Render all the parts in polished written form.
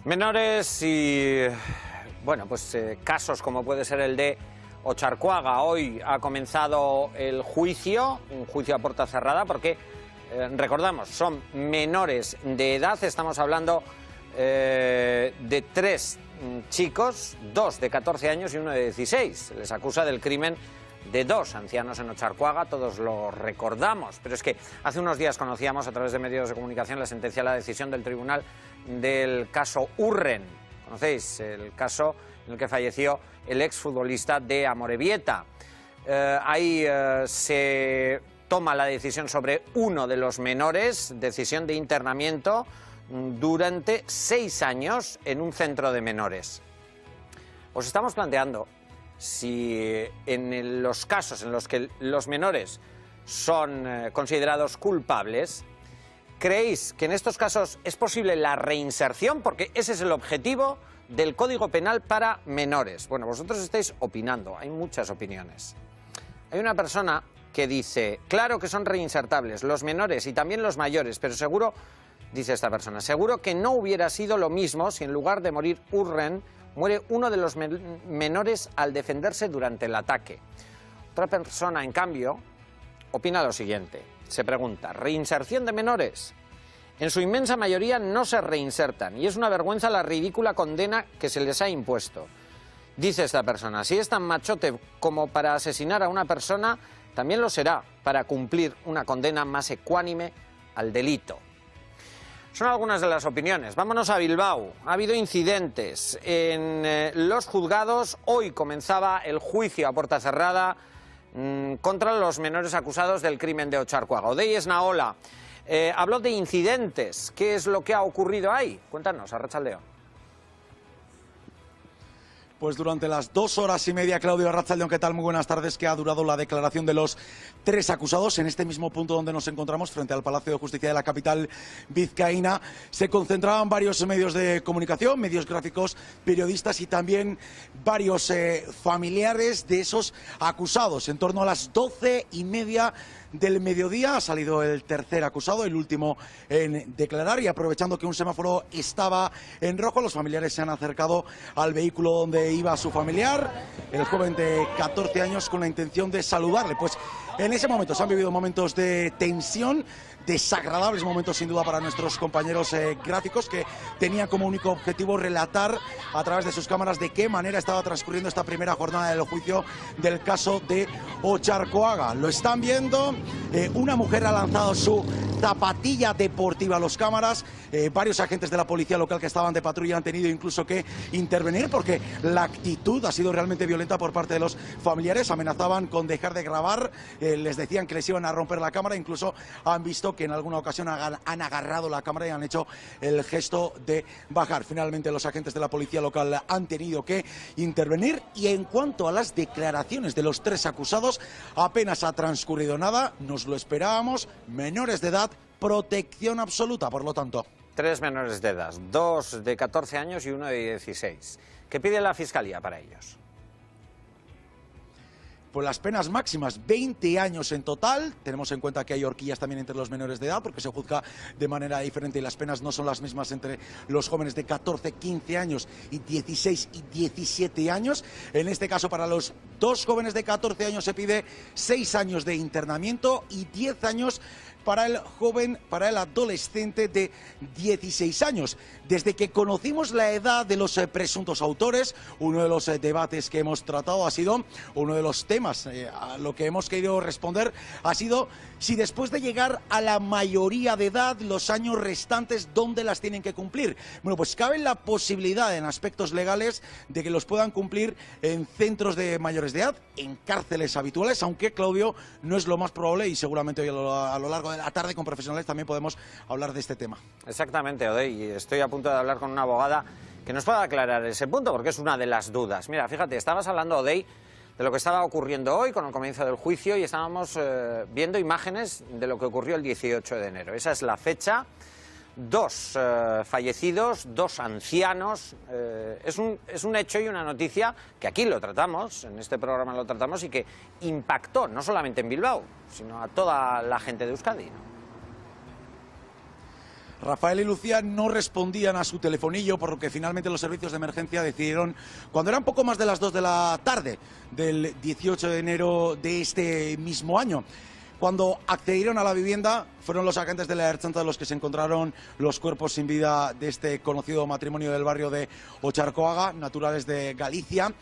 Menores y, bueno, pues casos como puede ser el de Otxarkoaga. Hoy ha comenzado el juicio, un juicio a puerta cerrada, porque, recordamos, son menores de edad. Estamos hablando de 3 chicos, 2 de 14 años y 1 de 16. Se les acusa del crimen de 2 ancianos en Otxarkoaga, todos lo recordamos, pero es que hace unos días conocíamos a través de medios de comunicación la sentencia, la decisión del tribunal del caso Urren. ¿Conocéis? El caso en el que falleció el exfutbolista de Amorebieta. Ahí se toma la decisión sobre uno de los menores, decisión de internamiento durante 6 años en un centro de menores. Os estamos planteando si en los casos en los que los menores son considerados culpables, ¿creéis que en estos casos es posible la reinserción? Porque ese es el objetivo del Código Penal para menores. Bueno, vosotros estáis opinando, hay muchas opiniones. Hay una persona que dice, claro que son reinsertables los menores y también los mayores, pero seguro, dice esta persona, seguro que no hubiera sido lo mismo si en lugar de morir Urren, muere uno de los menores al defenderse durante el ataque. Otra persona, en cambio, opina lo siguiente. Se pregunta, ¿reinserción de menores? En su inmensa mayoría no se reinsertan y es una vergüenza la ridícula condena que se les ha impuesto. Dice esta persona, si es tan machote como para asesinar a una persona, también lo será para cumplir una condena más ecuánime al delito. Son algunas de las opiniones. Vámonos a Bilbao. Ha habido incidentes en los juzgados. Hoy comenzaba el juicio a puerta cerrada contra los menores acusados del crimen de Otxarkoaga. Odei Esnaola habló de incidentes. ¿Qué es lo que ha ocurrido ahí? Cuéntanos, Arratsaldeon. Pues durante las 2 horas y media, Claudio, Arratsaldeon, ¿qué tal? Muy buenas tardes, que ha durado la declaración de los 3 acusados en este mismo punto donde nos encontramos, frente al Palacio de Justicia de la capital vizcaína. Se concentraban varios medios de comunicación, medios gráficos, periodistas y también varios familiares de esos acusados. En torno a las 12:30 del mediodía ha salido el tercer acusado, el último en declarar, y aprovechando que un semáforo estaba en rojo, los familiares se han acercado al vehículo donde iba su familiar, el joven de 14 años, con la intención de saludarle. Pues en ese momento se han vivido momentos de tensión, desagradables momentos sin duda para nuestros compañeros gráficos, que tenían como único objetivo relatar a través de sus cámaras de qué manera estaba transcurriendo esta primera jornada del juicio del caso de Otxarkoaga. Lo están viendo, una mujer ha lanzado su zapatilla deportiva a las cámaras, varios agentes de la policía local que estaban de patrulla han tenido incluso que intervenir porque la actitud ha sido realmente violenta por parte de los familiares. Amenazaban con dejar de grabar, les decían que les iban a romper la cámara, incluso han visto que en alguna ocasión han agarrado la cámara y han hecho el gesto de bajar. Finalmente los agentes de la policía local han tenido que intervenir, y en cuanto a las declaraciones de los 3 acusados, apenas ha transcurrido nada, nos lo esperábamos, menores de edad, protección absoluta, por lo tanto. 3 menores de edad, 2 de 14 años y 1 de 16. ¿Qué pide la Fiscalía para ellos? Pues las penas máximas, 20 años en total. Tenemos en cuenta que hay horquillas también entre los menores de edad, porque se juzga de manera diferente y las penas no son las mismas entre los jóvenes de 14, 15 años y 16 y 17 años. En este caso, para los 2 jóvenes de 14 años se pide 6 años de internamiento y 10 años para el joven, para el adolescente de 16 años. Desde que conocimos la edad de los presuntos autores, uno de los debates que hemos tratado ha sido, uno de los temas a lo que hemos querido responder ha sido si después de llegar a la mayoría de edad, los años restantes, ¿dónde las tienen que cumplir? Bueno, pues cabe la posibilidad en aspectos legales de que los puedan cumplir en centros de mayores de edad, en cárceles habituales, aunque, Claudio, no es lo más probable, y seguramente hoy a lo largo de la tarde con profesionales también podemos hablar de este tema. Exactamente, Odei, estoy a punto de hablar con una abogada que nos pueda aclarar ese punto, porque es una de las dudas. Mira, fíjate, estabas hablando, Odei, de lo que estaba ocurriendo hoy con el comienzo del juicio, y estábamos viendo imágenes de lo que ocurrió el 18 de enero. Esa es la fecha. 2 fallecidos, 2 ancianos. Es un hecho y una noticia que aquí lo tratamos, en este programa lo tratamos, y que impactó no solamente en Bilbao, sino a toda la gente de Euskadi, ¿no? Rafael y Lucía no respondían a su telefonillo, por lo que finalmente los servicios de emergencia decidieron, cuando eran poco más de las 2 de la tarde del 18 de enero de este mismo año, cuando accedieron a la vivienda, fueron los agentes de la Ertzaintza los que se encontraron los cuerpos sin vida de este conocido matrimonio del barrio de Otxarkoaga, naturales de Galicia.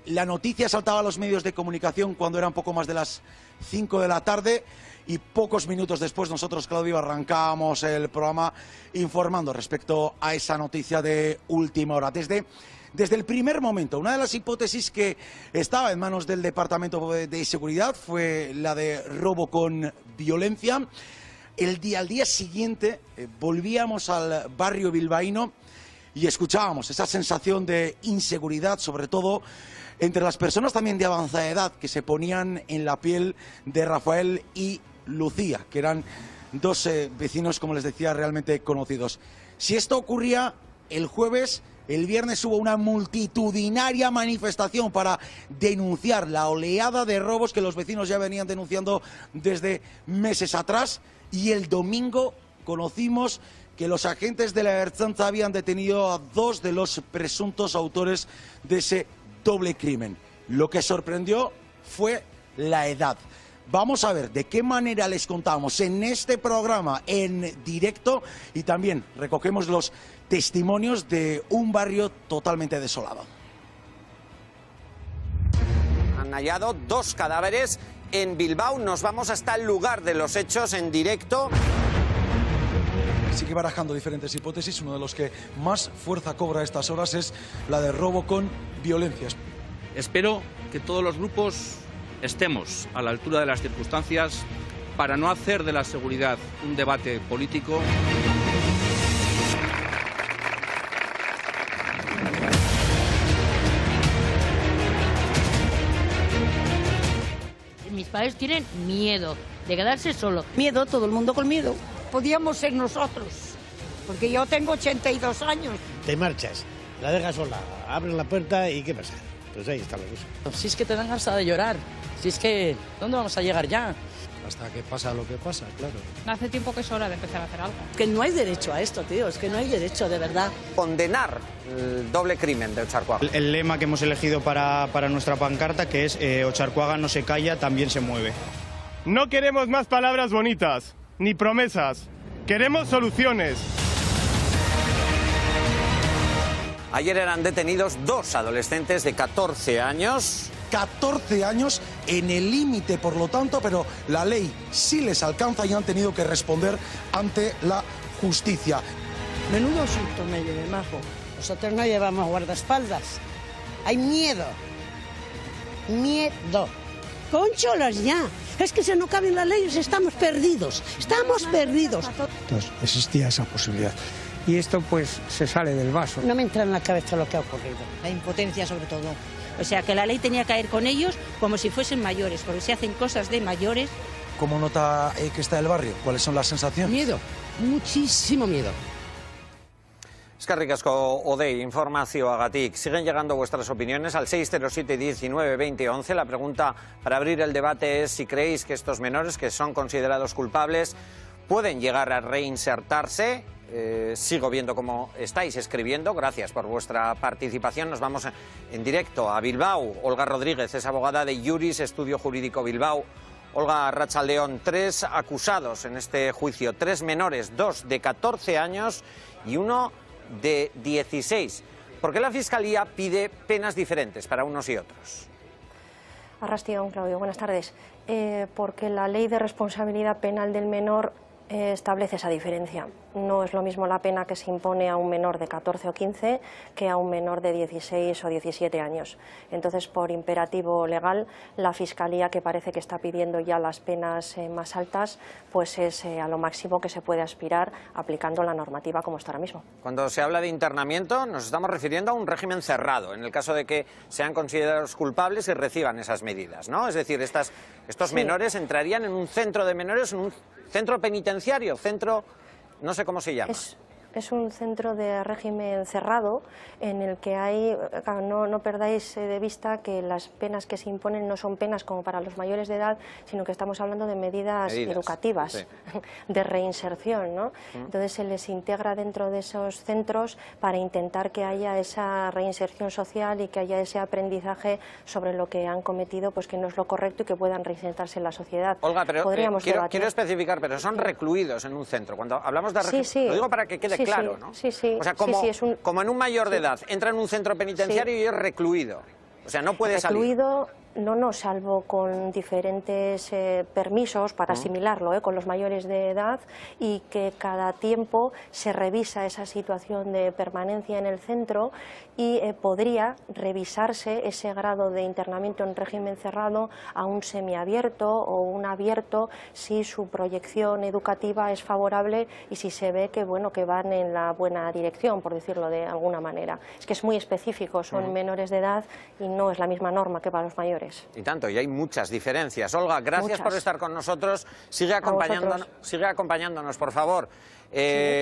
La noticia saltaba a los medios de comunicación cuando eran poco más de las 5 de la tarde y pocos minutos después nosotros, Claudio, arrancábamos el programa informando respecto a esa noticia de última hora. Desde el primer momento, una de las hipótesis que estaba en manos del Departamento de Seguridad fue la de robo con violencia. Al día siguiente volvíamos al barrio bilbaíno y escuchábamos esa sensación de inseguridad, sobre todo entre las personas también de avanzada edad, que se ponían en la piel de Rafael y Lucía, que eran dos vecinos, como les decía, realmente conocidos. Si esto ocurría el jueves, el viernes hubo una multitudinaria manifestación para denunciar la oleada de robos que los vecinos ya venían denunciando desde meses atrás, y el domingo conocimos que los agentes de la Ertzaintza habían detenido a 2 de los presuntos autores de ese doble crimen. Lo que sorprendió fue la edad. Vamos a ver de qué manera les contamos en este programa en directo, y también recogemos los testimonios de un barrio totalmente desolado. Han hallado 2 cadáveres en Bilbao. Nos vamos hasta el lugar de los hechos en directo. Sigue barajando diferentes hipótesis. Uno de los que más fuerza cobra a estas horas es la de robo con violencias. Espero que todos los grupos estemos a la altura de las circunstancias para no hacer de la seguridad un debate político. Mis padres tienen miedo de quedarse solos. Miedo, todo el mundo con miedo. Podíamos ser nosotros, porque yo tengo 82 años. Te marchas, la dejas sola, abres la puerta y ¿qué pasa? Pues ahí está la cosa. Si es que te dan ganas de llorar, si es que ¿dónde vamos a llegar ya? Hasta que pasa lo que pasa, claro. Hace tiempo que es hora de empezar a hacer algo. Que no hay derecho a esto, tío, es que no hay derecho, de verdad. Condenar el doble crimen de Otxarkoaga. El lema que hemos elegido para nuestra pancarta, que es Otxarkoaga no se calla, también se mueve. No queremos más palabras bonitas, ni promesas. Queremos soluciones. Ayer eran detenidos 2 adolescentes de 14 años. 14 años en el límite, por lo tanto, pero la ley sí les alcanza y han tenido que responder ante la justicia. Menudo susto me lleve, majo. Nosotros no llevamos guardaespaldas. Hay miedo. Miedo. Concholas ya. Es que si no caben las leyes estamos perdidos. Estamos perdidos. Entonces, existía esa posibilidad. Y esto pues se sale del vaso. No me entra en la cabeza lo que ha ocurrido. La impotencia sobre todo. O sea, que la ley tenía que caer con ellos como si fuesen mayores, porque se hacen cosas de mayores. ¿Cómo nota que está el barrio? ¿Cuáles son las sensaciones? Miedo, muchísimo miedo. Eskerrik asko Odei, informazioagatik. Siguen llegando vuestras opiniones al 607 19 20 11. La pregunta para abrir el debate es si creéis que estos menores que son considerados culpables pueden llegar a reinsertarse. Sigo viendo cómo estáis escribiendo. Gracias por vuestra participación. Nos vamos en directo a Bilbao. Olga Rodríguez es abogada de Iuris, Estudio Jurídico Bilbao. Olga, arratsaldeon, 3 acusados en este juicio, 3 menores, 2 de 14 años y 1 de 16. ¿Por qué la Fiscalía pide penas diferentes para unos y otros? Arrastion, Claudio, buenas tardes. Porque la ley de responsabilidad penal del menor establece esa diferencia. No es lo mismo la pena que se impone a un menor de 14 o 15 que a un menor de 16 o 17 años. Entonces, por imperativo legal, la Fiscalía, que parece que está pidiendo ya las penas más altas, pues es a lo máximo que se puede aspirar aplicando la normativa como está ahora mismo. Cuando se habla de internamiento, nos estamos refiriendo a un régimen cerrado, en el caso de que sean considerados culpables y reciban esas medidas, ¿no? Es decir, estos menores entrarían en un centro de menores, en un centro penitenciario, centro, no sé cómo se llama. Es un centro de régimen cerrado en el que hay, no perdáis de vista que las penas que se imponen no son penas como para los mayores de edad, sino que estamos hablando de medidas educativas, sí, de reinserción, ¿no? Entonces se les integra dentro de esos centros para intentar que haya esa reinserción social y que haya ese aprendizaje sobre lo que han cometido, pues que no es lo correcto y que puedan reinsertarse en la sociedad. Olga, pero quiero especificar, pero son recluidos en un centro. Cuando hablamos de lo digo para que quede claro, ¿no? Sí, sí. O sea, como en un mayor de edad entra en un centro penitenciario y es recluido. O sea, no puede salir. Recluido, no, salvo con diferentes permisos para asimilarlo con los mayores de edad, y que cada tiempo se revisa esa situación de permanencia en el centro y podría revisarse ese grado de internamiento en régimen cerrado a un semiabierto o un abierto si su proyección educativa es favorable y si se ve que, bueno, que van en la buena dirección, por decirlo de alguna manera. Es que es muy específico, son menores de edad y no es la misma norma que para los mayores. Y tanto, y hay muchas diferencias. Olga, gracias por estar con nosotros. Sigue acompañándonos, por favor.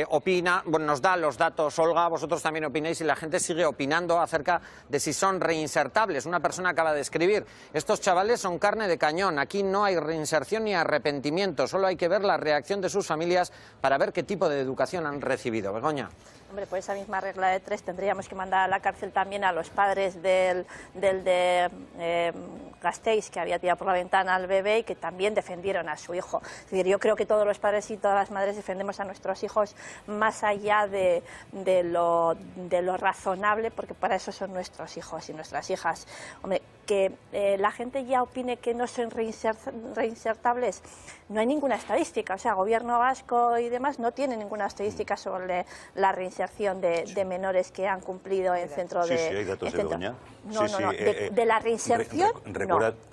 Opina, bueno, nos da los datos, Olga, vosotros también opináis y la gente sigue opinando acerca de si son reinsertables. Una persona acaba de escribir: estos chavales son carne de cañón, aquí no hay reinserción ni arrepentimiento, solo hay que ver la reacción de sus familias para ver qué tipo de educación han recibido. Begoña. Hombre, por esa misma regla de 3 tendríamos que mandar a la cárcel también a los padres del de Gasteiz, que había tirado por la ventana al bebé y que también defendieron a su hijo. Es decir, yo creo que todos los padres y todas las madres defendemos a nuestros hijos más allá de lo razonable, porque para eso son nuestros hijos y nuestras hijas. Hombre, que la gente ya opine que no son reinsertables, no hay ninguna estadística. O sea, Gobierno vasco y demás no tiene ninguna estadística sobre la reinserción de menores que han cumplido en centro de... Sí, hay datos de Begoña. No, de la reinserción,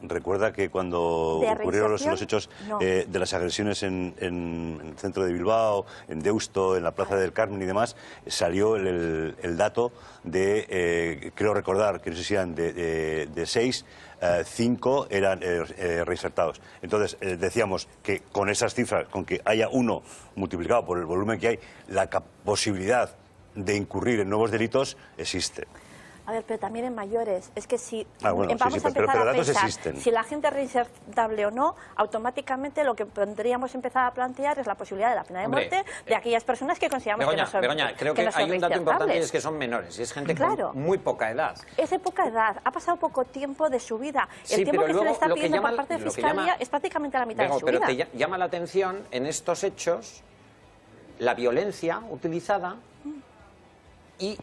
recuerda que cuando ocurrieron los hechos de las agresiones en el centro de Bilbao, en Deusto, en la Plaza del Carmen y demás, salió el dato de, creo recordar, que no sé si eran de 6, 5 eran reinsertados. Entonces, decíamos que con esas cifras, con que haya uno multiplicado por el volumen que hay, la posibilidad de incurrir en nuevos delitos existe. A ver, pero también en mayores. Es que si vamos a empezar a pensar si la gente es reinsertable o no, automáticamente lo que podríamos empezar a plantear es la posibilidad de la pena de muerte de aquellas personas que consideramos que no son Begoña, creo que hay un dato importante, y es que son menores, y es gente con muy poca edad. Es de poca edad, ha pasado poco tiempo de su vida. El tiempo que se le está pidiendo por parte de Fiscalía es prácticamente la mitad de su vida. Pero te llama la atención en estos hechos la violencia utilizada y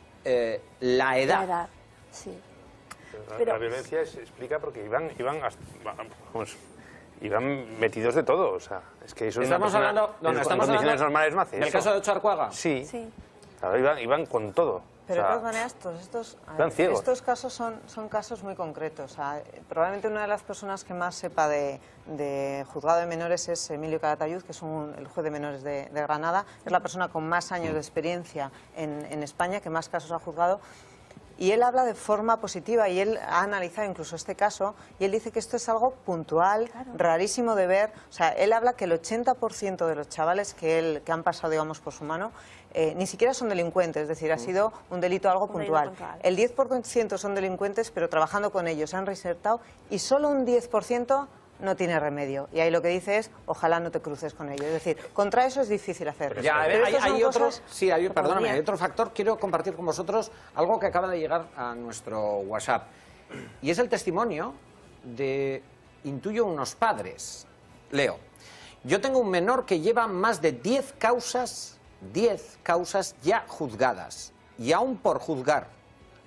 la edad. La edad, sí. Pero la violencia se explica porque iban metidos de todo, o sea, es que eso estamos hablando, condiciones normales no hace eso. ¿El caso de Ocharcuaga? Sí. Claro, iban con todo. Pero de todas maneras, estos casos son casos muy concretos. O sea, probablemente una de las personas que más sepa de juzgado de menores es Emilio Calatayud, que es el juez de menores de Granada. Es la persona con más años de experiencia en España, que más casos ha juzgado. Y él habla de forma positiva y él ha analizado incluso este caso y él dice que esto es algo puntual, rarísimo de ver. O sea, él habla que el 80% de los chavales que han pasado, digamos, por su mano, ni siquiera son delincuentes, es decir, ha sido un delito algo puntual. El 10% son delincuentes, pero trabajando con ellos se han reinsertado y solo un 10% no tiene remedio. Y ahí lo que dice es, ojalá no te cruces con ello. Es decir, contra eso es difícil hacer. Ya, hay otro factor. Quiero compartir con vosotros algo que acaba de llegar a nuestro WhatsApp. Y es el testimonio de, intuyo, unos padres. Leo: yo tengo un menor que lleva más de 10 causas ya juzgadas. Y aún por juzgar.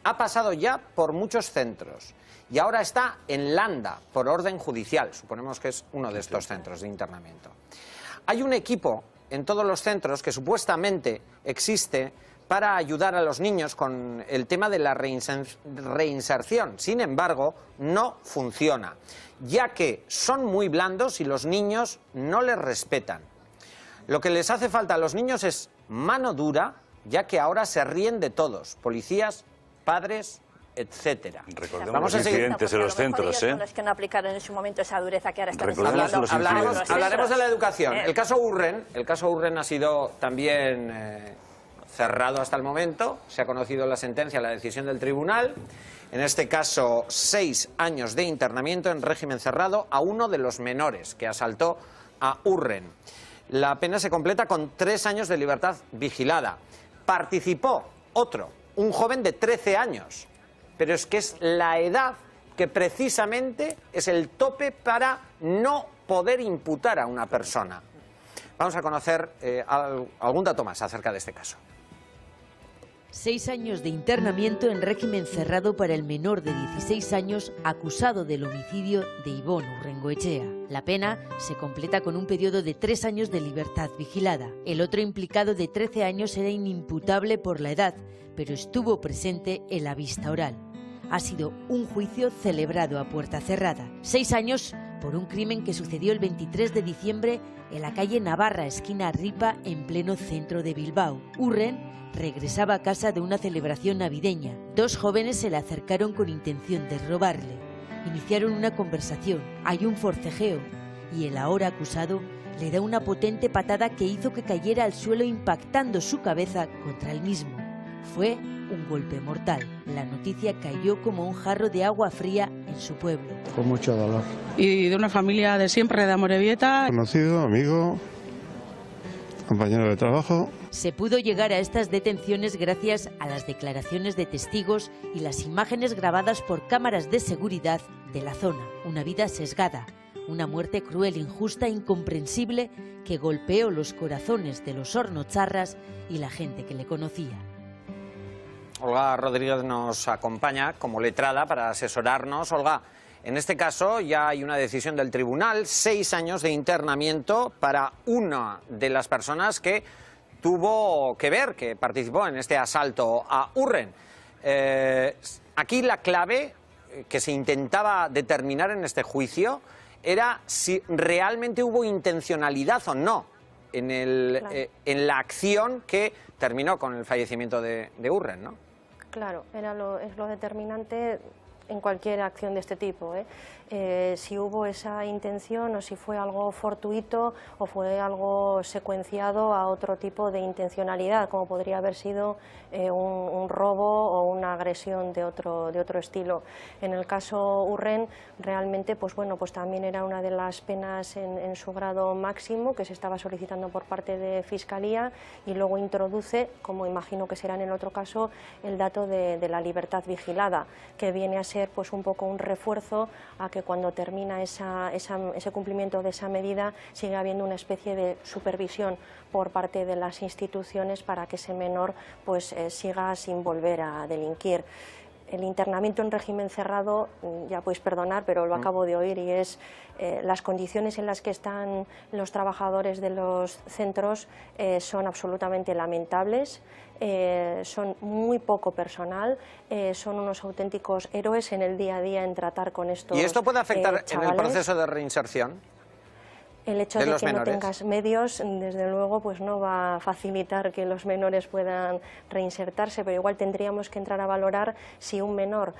Ha pasado ya por muchos centros. Y ahora está en Landa, por orden judicial. Suponemos que es uno de estos centros de internamiento. Hay un equipo en todos los centros que supuestamente existe para ayudar a los niños con el tema de la reinserción. Sin embargo, no funciona, ya que son muy blandos y los niños no les respetan. Lo que les hace falta a los niños es mano dura, ya que ahora se ríen de todos, policías, padres, etcétera. Recordemos los incidentes en los centros, son los que no aplicaron en su momento esa dureza que ahora están hablaremos de la educación. El caso Urren ha sido también cerrado hasta el momento. Se ha conocido la sentencia, la decisión del tribunal. En este caso, 6 años de internamiento en régimen cerrado a uno de los menores que asaltó a Urren. La pena se completa con 3 años de libertad vigilada. Participó otro, un joven de 13 años. Pero es que es la edad que precisamente es el tope para no poder imputar a una persona. Vamos a conocer algún dato más acerca de este caso. 6 años de internamiento en régimen cerrado para el menor de 16 años acusado del homicidio de Ibon Urrengoetxea. La pena se completa con un periodo de 3 años de libertad vigilada. El otro implicado de 13 años era inimputable por la edad, pero estuvo presente en la vista oral. Ha sido un juicio celebrado a puerta cerrada. 6 años por un crimen que sucedió el 23 de diciembre en la calle Navarra, esquina Ripa, en pleno centro de Bilbao. Urren regresaba a casa de una celebración navideña. 2 jóvenes se le acercaron con intención de robarle. Iniciaron una conversación, hay un forcejeo y el ahora acusado le da una potente patada que hizo que cayera al suelo impactando su cabeza contra el mismo. Fue un golpe mortal. La noticia cayó como un jarro de agua fría en su pueblo. Con mucho dolor. Y de una familia de siempre, de Amorebieta. Conocido, amigo, compañero de trabajo. Se pudo llegar a estas detenciones gracias a las declaraciones de testigos y las imágenes grabadas por cámaras de seguridad de la zona. Una vida sesgada, una muerte cruel, injusta, incomprensible, que golpeó los corazones de los hornocharras y la gente que le conocía. Olga Rodríguez nos acompaña como letrada para asesorarnos. Olga, en este caso ya hay una decisión del tribunal, 6 años de internamiento para una de las personas que tuvo que ver, que participó en este asalto a Urren. Aquí la clave que se intentaba determinar en este juicio era si realmente hubo intencionalidad o no en la acción que terminó con el fallecimiento de Urren, ¿no? Claro, es lo determinante en cualquier acción de este tipo, si hubo esa intención o si fue algo fortuito o fue algo secuenciado a otro tipo de intencionalidad, como podría haber sido un robo o una agresión de otro estilo. En el caso Urren, realmente, pues bueno, pues también era una de las penas en su grado máximo que se estaba solicitando por parte de Fiscalía, y luego introduce, como imagino que será en el otro caso, el dato de la libertad vigilada, que viene a ser pues un poco un refuerzo a que cuando termina ese cumplimiento de esa medida sigue habiendo una especie de supervisión por parte de las instituciones para que ese menor pues siga sin volver a delinquir. El internamiento en régimen cerrado, ya podéis perdonar, pero lo acabo de oír, y es las condiciones en las que están los trabajadores de los centros son absolutamente lamentables, son muy poco personal, son unos auténticos héroes en el día a día en tratar con estos ¿Y esto puede afectar en el chavales. proceso de reinserción? El hecho de que no tengas medios, desde luego, pues no va a facilitar que los menores puedan reinsertarse, pero igual tendríamos que entrar a valorar si un menor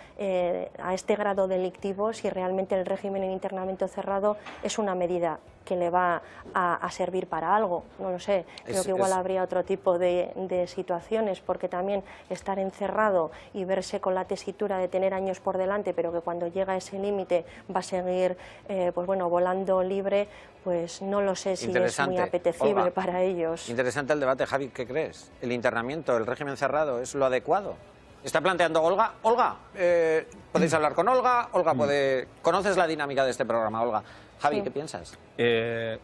a este grado delictivo, si realmente el régimen en internamiento cerrado es una medida que le va a servir para algo, no lo sé, creo que igual habría otro tipo de situaciones, porque también estar encerrado y verse con la tesitura de tener años por delante, pero que cuando llega a ese límite va a seguir pues bueno, volando libre, pues no lo sé si es muy apetecible, Olga, para ellos. Interesante el debate, Javi, ¿qué crees? ¿El internamiento, el régimen cerrado es lo adecuado? Está planteando Olga. Olga, podéis hablar con Olga. Olga conoces la dinámica de este programa, Olga. Javi, sí. ¿Qué piensas?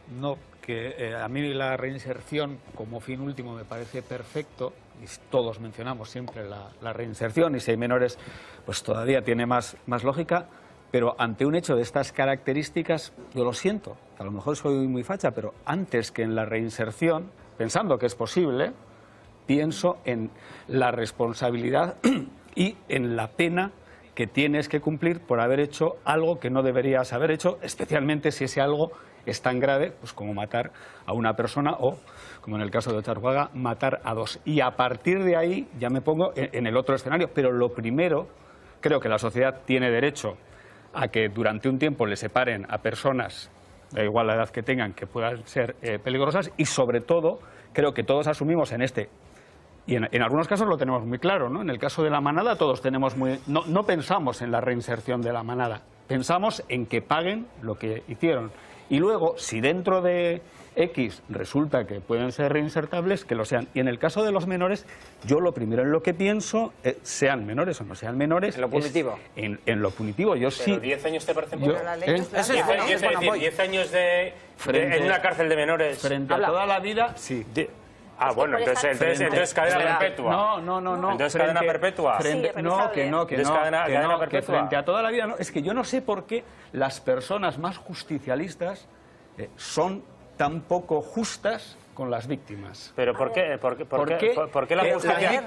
No, que a mí la reinserción como fin último me parece perfecto, y todos mencionamos siempre la reinserción, y si hay menores pues todavía tiene más lógica, pero ante un hecho de estas características, yo lo siento, a lo mejor soy muy facha, pero antes que en la reinserción, pensando que es posible, pienso en la responsabilidad y en la pena que tienes que cumplir por haber hecho algo que no deberías haber hecho, especialmente si ese algo es tan grave pues como matar a una persona o, como en el caso de Ocharcuaga, matar a 2. Y a partir de ahí ya me pongo en el otro escenario, pero lo primero, creo que la sociedad tiene derecho a que durante un tiempo le separen a personas, da igual la edad que tengan, que puedan ser peligrosas, y sobre todo creo que todos asumimos en este Y en algunos casos lo tenemos muy claro, ¿no? En el caso de la manada todos tenemos muy... No pensamos en la reinserción de la manada, pensamos en que paguen lo que hicieron. Y luego, si dentro de X resulta que pueden ser reinsertables, que lo sean. Y en el caso de los menores, yo lo primero en lo que pienso, sean menores o no sean menores... ¿En lo punitivo? En lo punitivo, yo sí... Pero 10 años te parecen poco. 10 años en una cárcel de menores. Frente a toda la vida, sí. Ah, bueno, entonces cadena perpetua. No. Entonces cadena perpetua. Que frente a toda la vida, no. Es que yo no sé por qué las personas más justicialistas son tan poco justas con las víctimas. ¿Pero por qué? ¿Por qué la justicia?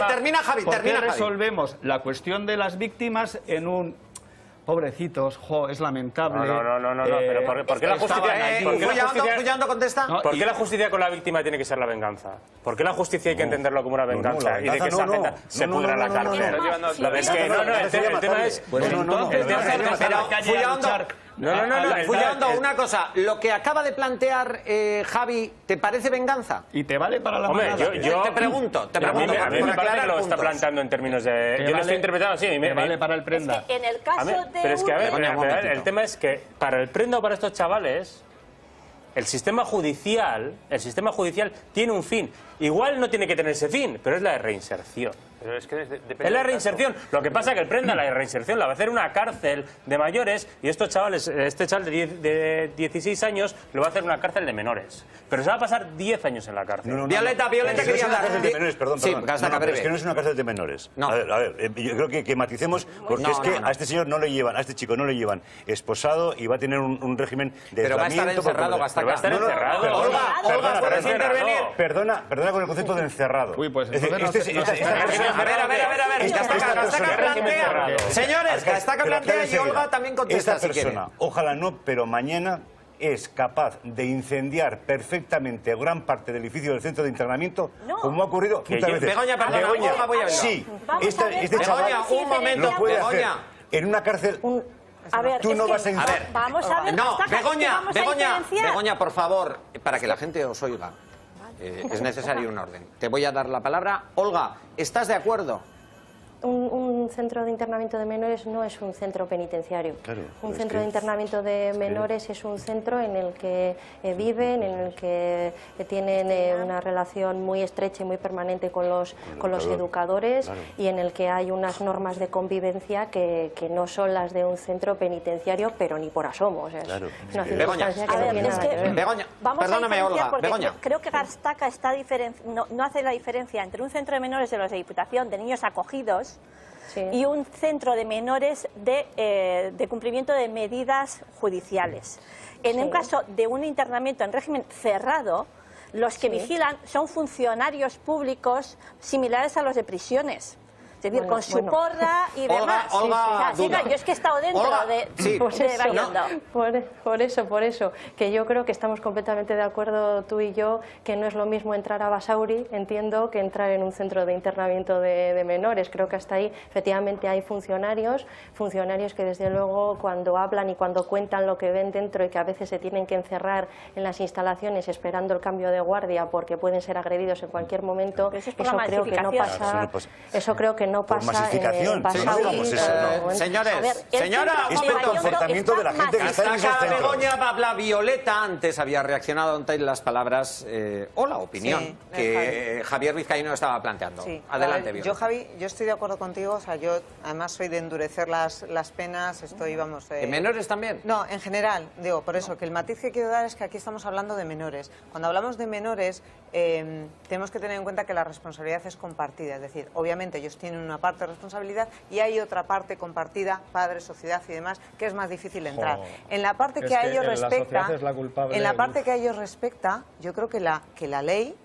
Termina, Javi. ¿Por qué resolvemos la cuestión de las víctimas en un... Pobrecitos, es lamentable. No, pero ¿por qué la justicia... Fullando contesta. ¿Por qué la justicia con la víctima tiene que ser la venganza? ¿Por qué la justicia hay que entenderlo como una venganza? Y de que esa gente se pudra en la cárcel. Es que el tema es... Fullando, una cosa. Lo que acaba de plantear Javi, ¿te parece venganza? ¿Y te vale para la manada? Te pregunto. A mí me parece que lo está planteando en términos de... Yo lo estoy interpretando así. ¿Te vale para el prenda? En el caso de... Pero es que, a ver, el tema es que para el prenda o para estos chavales, el sistema judicial tiene un fin. Igual no tiene que tener ese fin, pero es la de reinserción. Pero es que es la reinserción. Lo que pasa es que el prenda, la reinserción, la va a hacer una cárcel de mayores y estos chavales, este chaval de 16 años, lo va a hacer una cárcel de menores. Pero se va a pasar 10 años en la cárcel. Violeta quería hablar. Perdón. Sí, es que no es una cárcel de menores. No. A ver, yo creo que maticemos, porque es que a este señor no le llevan, a este chico no le llevan esposado y va a tener un régimen de Pero va a estar encerrado, va a estar encerrado. Olga, ¿puedes intervenir? Perdona con el concepto de encerrado. Uy, pues A ver, Gastaca plantea. Señores, Gastaca plantea y Olga también contesta. Esta persona, ojalá no, pero mañana es capaz de incendiar perfectamente gran parte del edificio del centro de internamiento, como ha ocurrido muchas veces. Begoña, perdona, Olga, voy a verlo. Sí, este chaval un momento, lo puede hacer en una cárcel. A ver, tú no vas a... Vamos a ver... No, Begoña, por favor, para que la gente os oiga. Es necesario un orden. Te voy a dar la palabra. Olga, ¿estás de acuerdo? Un centro de internamiento de menores no es un centro penitenciario. Claro, un centro de internamiento de menores es un centro en el que viven, en el que tienen una relación muy estrecha y muy permanente con los educadores, y en el que hay unas normas de convivencia que no son las de un centro penitenciario, pero ni por asomo. O sea, es una circunstancia que no tiene nada que ver. Begoña, perdóname, Olga. Begoña. Creo que Gastaca no hace la diferencia entre un centro de menores de los de Diputación, de niños acogidos, y un centro de menores de cumplimiento de medidas judiciales. En un caso de un internamiento en régimen cerrado, los que vigilan son funcionarios públicos similares a los de prisiones. Es decir, con su porra y demás. Olga, yo es que he estado dentro Por eso, que yo creo que estamos completamente de acuerdo tú y yo, que no es lo mismo entrar a Basauri, entiendo, que entrar en un centro de internamiento de menores. Creo que hasta ahí efectivamente hay funcionarios que desde luego cuando hablan y cuando cuentan lo que ven dentro, y que a veces se tienen que encerrar en las instalaciones esperando el cambio de guardia porque pueden ser agredidos en cualquier momento, eso creo que no pasa. Eso creo que no pasa. Por masificación. Señores, señora, es por comportamiento de la gente que está en esos centros. Begoña, Babla, Violeta antes había reaccionado ante las palabras o la opinión que Javier Vizcaíno estaba planteando. Adelante, Violeta. Javi, yo estoy de acuerdo contigo. O sea, yo además soy de endurecer las penas. ¿En menores también? No, en general. Digo, por eso, que el matiz que quiero dar es que aquí estamos hablando de menores. Cuando hablamos de menores, tenemos que tener en cuenta que la responsabilidad es compartida. Es decir, obviamente ellos tienen una parte de responsabilidad y hay otra parte compartida, padres, sociedad y demás, que es más difícil entrar. En la parte que a ellos respecta, yo creo que la ley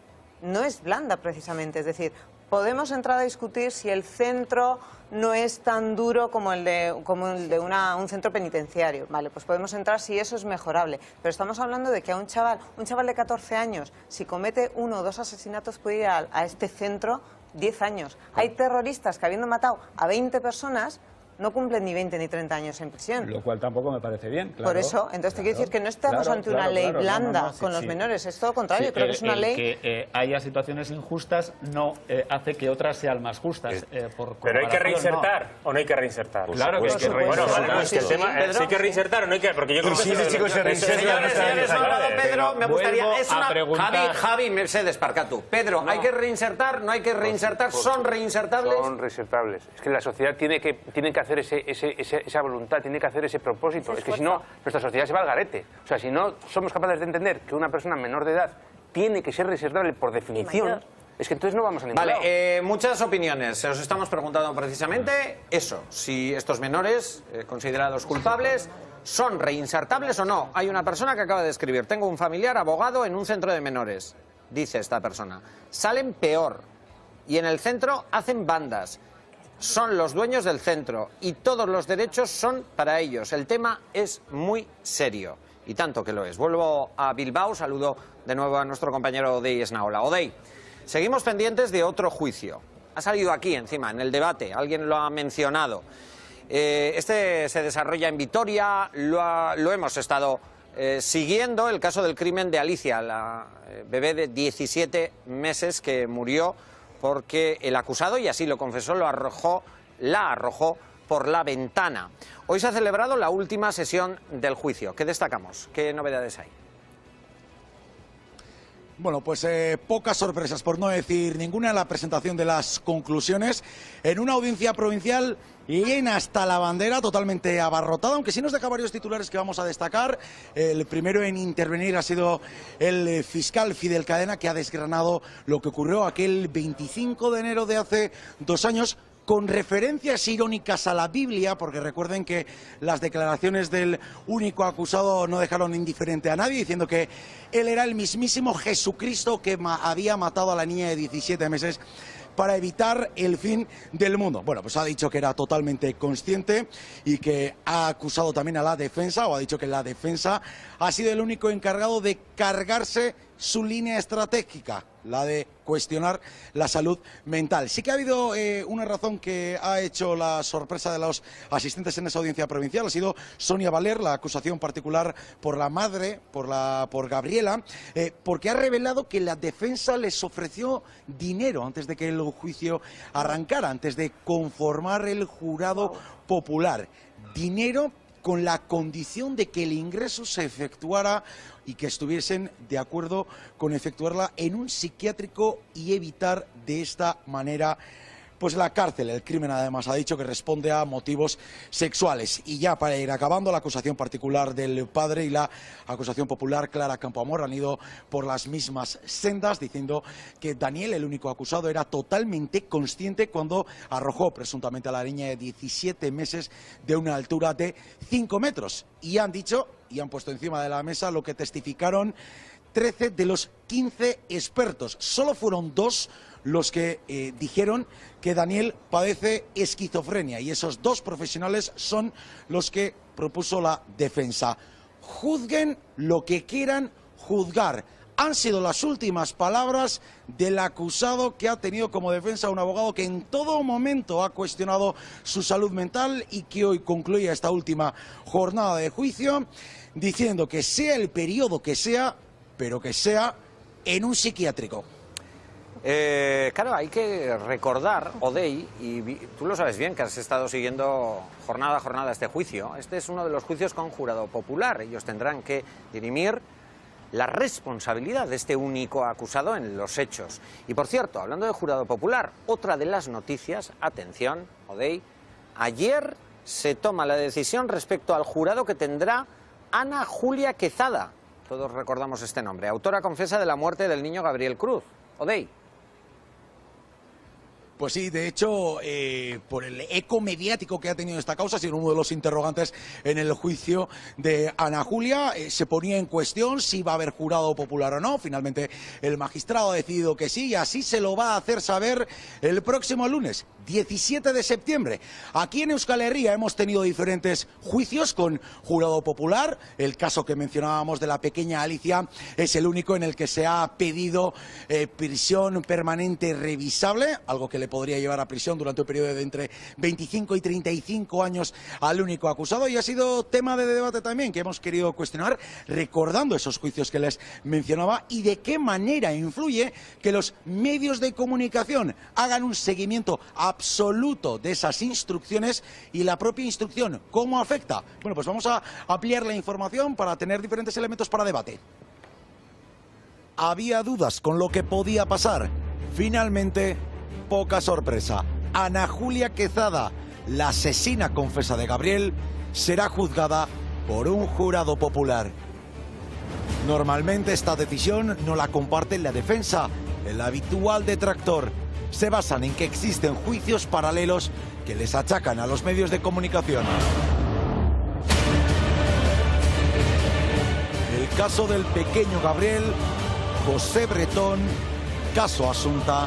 no es blanda precisamente. Es decir, podemos entrar a discutir si el centro no es tan duro como el de un centro penitenciario. Vale, pues podemos entrar si eso es mejorable. Pero estamos hablando de que a un chaval de 14 años, si comete 1 o 2 asesinatos, puede ir a este centro 10 años. Hay terroristas que, habiendo matado a 20 personas, no cumplen ni 20 ni 30 años en prisión. Lo cual tampoco me parece bien. Claro, por eso, entonces te quiero decir que no estamos ante una ley blanda con los menores, es todo contrario, sí, creo que es una ley... Que haya situaciones injustas no hace que otras sean más justas. Pero hay que reinsertar o no hay que reinsertar. Pues claro que hay que reinsertar. Bueno, vale, pues que el tema es si hay que reinsertar o no hay que... Porque yo creo que sí, chicos se reinsertan. Señores, Pedro, me gustaría... Es una... Javi, Mercedes Parcatu. Pedro, ¿hay que reinsertar? ¿No hay que reinsertar? ¿Son reinsertables? Son reinsertables. Es que la sociedad tiene que hacer esa voluntad, tiene que hacer ese propósito. Es que si no, nuestra sociedad se va al garete. O sea, si no somos capaces de entender que una persona menor de edad tiene que ser reinsertable por definición, es que entonces no vamos a ningún lado. Vale, muchas opiniones. Se os estamos preguntando precisamente eso, si estos menores considerados culpables son reinsertables o no. Hay una persona que acaba de escribir: tengo un familiar abogado en un centro de menores. Dice esta persona: salen peor y en el centro hacen bandas. Son los dueños del centro y todos los derechos son para ellos. El tema es muy serio y tanto que lo es. Vuelvo a Bilbao, saludo de nuevo a nuestro compañero Odey Esnaola. Odey, seguimos pendientes de otro juicio. Ha salido aquí encima, en el debate, alguien lo ha mencionado. Este se desarrolla en Vitoria, lo hemos estado siguiendo, el caso del crimen de Alicia, la bebé de 17 meses que murió porque el acusado, y así lo confesó, la arrojó por la ventana. Hoy se ha celebrado la última sesión del juicio. ¿Qué destacamos? ¿Qué novedades hay? Bueno, pues pocas sorpresas, por no decir ninguna, en la presentación de las conclusiones en una audiencia provincial llena hasta la bandera, totalmente abarrotada, aunque sí nos deja varios titulares que vamos a destacar. El primero en intervenir ha sido el fiscal Fidel Cadena, que ha desgranado lo que ocurrió aquel 25 de enero de hace 2 años, con referencias irónicas a la Biblia, porque recuerden que las declaraciones del único acusado no dejaron indiferente a nadie, diciendo que él era el mismísimo Jesucristo que había matado a la niña de 17 meses para evitar el fin del mundo. Bueno, pues ha dicho que era totalmente consciente y que ha acusado también a la defensa, o ha dicho que la defensa ha sido el único encargado de cargarse su línea estratégica, la de cuestionar la salud mental. Sí que ha habido una razón que ha hecho la sorpresa de los asistentes en esa audiencia provincial, ha sido Sonia Valer, la acusación particular por la madre, por Gabriela, porque ha revelado que la defensa les ofreció dinero antes de que el juicio arrancara, antes de conformar el jurado popular. Dinero con la condición de que el ingreso se efectuara y que estuviesen de acuerdo con efectuarla en un psiquiátrico y evitar de esta manera pues la cárcel. El crimen además ha dicho que responde a motivos sexuales. Y ya para ir acabando, la acusación particular del padre y la acusación popular Clara Campoamor han ido por las mismas sendas, diciendo que Daniel, el único acusado, era totalmente consciente cuando arrojó presuntamente a la niña de 17 meses de una altura de 5 metros. Y han dicho y han puesto encima de la mesa lo que testificaron 13 de los 15 expertos. Solo fueron 2 los que dijeron que Daniel padece esquizofrenia, y esos 2 profesionales son los que propuso la defensa. Juzguen lo que quieran juzgar. Han sido las últimas palabras del acusado, que ha tenido como defensa un abogado que en todo momento ha cuestionado su salud mental y que hoy concluye esta última jornada de juicio diciendo que sea el periodo que sea, pero que sea en un psiquiátrico. Claro, hay que recordar, Odey, y tú lo sabes bien, que has estado siguiendo jornada a jornada este juicio. Este es uno de los juicios con jurado popular. Ellos tendrán que dirimir la responsabilidad de este único acusado en los hechos. Y por cierto, hablando de jurado popular, otra de las noticias, atención, Odey, ayer se toma la decisión respecto al jurado que tendrá Ana Julia Quezada. Todos recordamos este nombre, autora confesa de la muerte del niño Gabriel Cruz. Odey. Pues sí, de hecho, por el eco mediático que ha tenido esta causa, ha sido uno de los interrogantes en el juicio de Ana Julia. Se ponía en cuestión si va a haber jurado popular o no. Finalmente, el magistrado ha decidido que sí, y así se lo va a hacer saber el próximo lunes, 17 de septiembre. Aquí en Euskal Herria hemos tenido diferentes juicios con jurado popular. El caso que mencionábamos de la pequeña Alicia es el único en el que se ha pedido prisión permanente revisable, algo que le podría llevar a prisión durante un periodo de entre 25 y 35 años al único acusado, y ha sido tema de debate también que hemos querido cuestionar, recordando esos juicios que les mencionaba y de qué manera influye que los medios de comunicación hagan un seguimiento absoluto de esas instrucciones y la propia instrucción, ¿cómo afecta? Bueno, pues vamos a ampliar la información para tener diferentes elementos para debate. Había dudas con lo que podía pasar. Finalmente, poca sorpresa. Ana Julia Quezada, la asesina confesa de Gabriel, será juzgada por un jurado popular. Normalmente esta decisión no la comparte la defensa. El habitual detractor se basan en que existen juicios paralelos que les achacan a los medios de comunicación. El caso del pequeño Gabriel, José Bretón, caso Asunta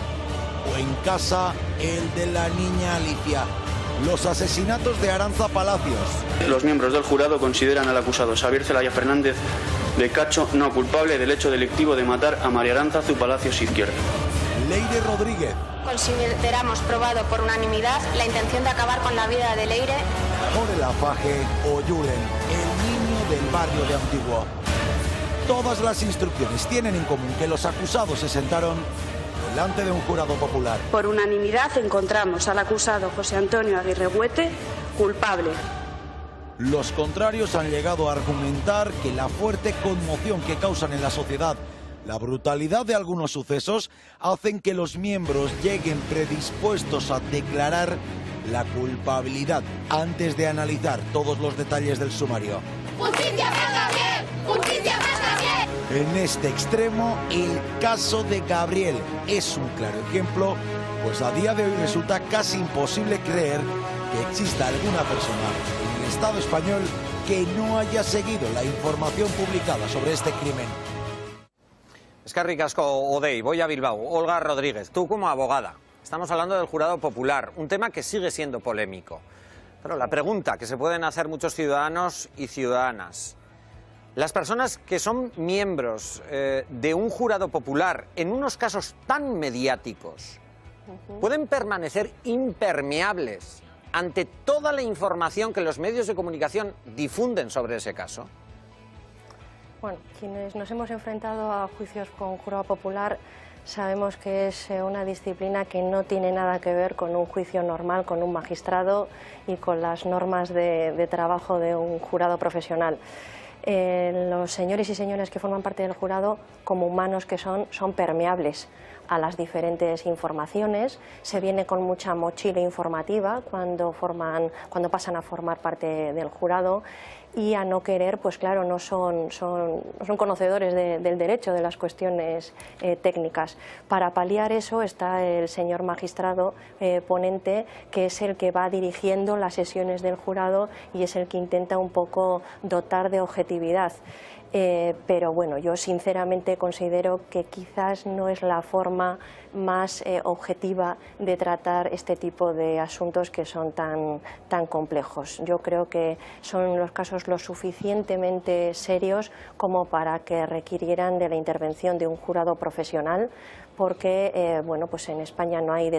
o en casa el de la niña Alicia. Los asesinatos de Aranza Palacios. Los miembros del jurado consideran al acusado Xavier Celaya Fernández de Cacho no culpable del hecho delictivo de matar a María Aránzazu Palacios Izquierdo. Leire Rodríguez. Consideramos probado por unanimidad la intención de acabar con la vida de Leire. Jorge Lafaje o Julen, el niño del barrio de Antiguo. Todas las instrucciones tienen en común que los acusados se sentaron delante de un jurado popular. Por unanimidad encontramos al acusado José Antonio Aguirre Huete culpable. Los contrarios han llegado a argumentar que la fuerte conmoción que causan en la sociedad, la brutalidad de algunos sucesos, hacen que los miembros lleguen predispuestos a declarar la culpabilidad antes de analizar todos los detalles del sumario. ¡Justicia para Gabriel! ¡Justicia para Gabriel! En este extremo, el caso de Gabriel es un claro ejemplo, pues a día de hoy resulta casi imposible creer que exista alguna persona en el Estado español que no haya seguido la información publicada sobre este crimen. Eskerrik asko, Odei. Voy a Bilbao. Olga Rodríguez, tú como abogada. Estamos hablando del jurado popular, un tema que sigue siendo polémico. Pero la pregunta que se pueden hacer muchos ciudadanos y ciudadanas: las personas que son miembros de un jurado popular en unos casos tan mediáticos, ¿pueden permanecer impermeables ante toda la información que los medios de comunicación difunden sobre ese caso? Bueno, quienes nos hemos enfrentado a juicios con jurado popular sabemos que es una disciplina que no tiene nada que ver con un juicio normal, con un magistrado y con las normas de trabajo de un jurado profesional. Los señores y señoras que forman parte del jurado, como humanos que son permeables a las diferentes informaciones. Se viene con mucha mochila informativa cuando pasan a formar parte del jurado, y a no querer, pues claro, no son conocedores del derecho, de las cuestiones técnicas. Para paliar eso está el señor magistrado ponente, que es el que va dirigiendo las sesiones del jurado y es el que intenta un poco dotar de objetividad. Pero bueno, yo sinceramente considero que quizás no es la forma más objetiva de tratar este tipo de asuntos que son tan complejos. Yo creo que son los casos lo suficientemente serios como para que requirieran de la intervención de un jurado profesional, porque bueno, pues en España no hay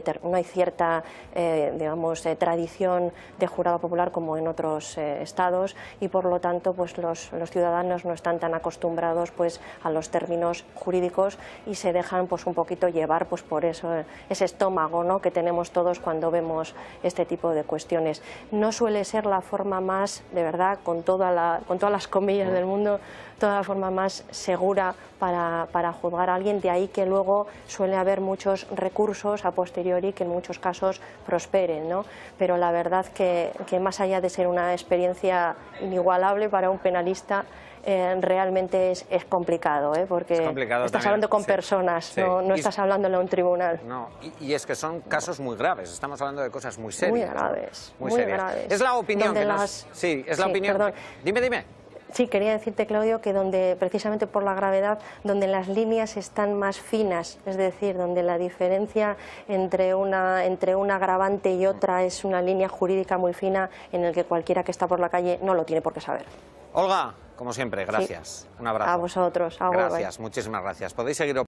cierta digamos, tradición de jurado popular como en otros estados, y por lo tanto pues los ciudadanos no están tan acostumbrados pues a los términos jurídicos y se dejan pues un poquito llevar pues por eso, ese estómago, ¿no?, que tenemos todos cuando vemos este tipo de cuestiones. No suele ser la forma más, de verdad, con todas las comillas del mundo, toda la forma más segura para juzgar a alguien. De ahí que luego suele haber muchos recursos a posteriori que en muchos casos prosperen, ¿no? Pero la verdad que más allá de ser una experiencia inigualable para un penalista, realmente es complicado, porque estás hablando con personas, no estás hablándole a un tribunal. No, y es que son casos muy graves, estamos hablando de cosas muy serias. Muy graves, muy graves. Es la opinión que Sí, es la opinión. Perdón. Dime. Sí, quería decirte, Claudio, que donde, precisamente por la gravedad, donde las líneas están más finas, es decir, donde la diferencia entre una agravante y otra es una línea jurídica muy fina, en el que cualquiera que está por la calle no lo tiene por qué saber. Olga, como siempre, gracias. Sí. Un abrazo. A vosotros. Gracias, muchísimas gracias. Podéis seguir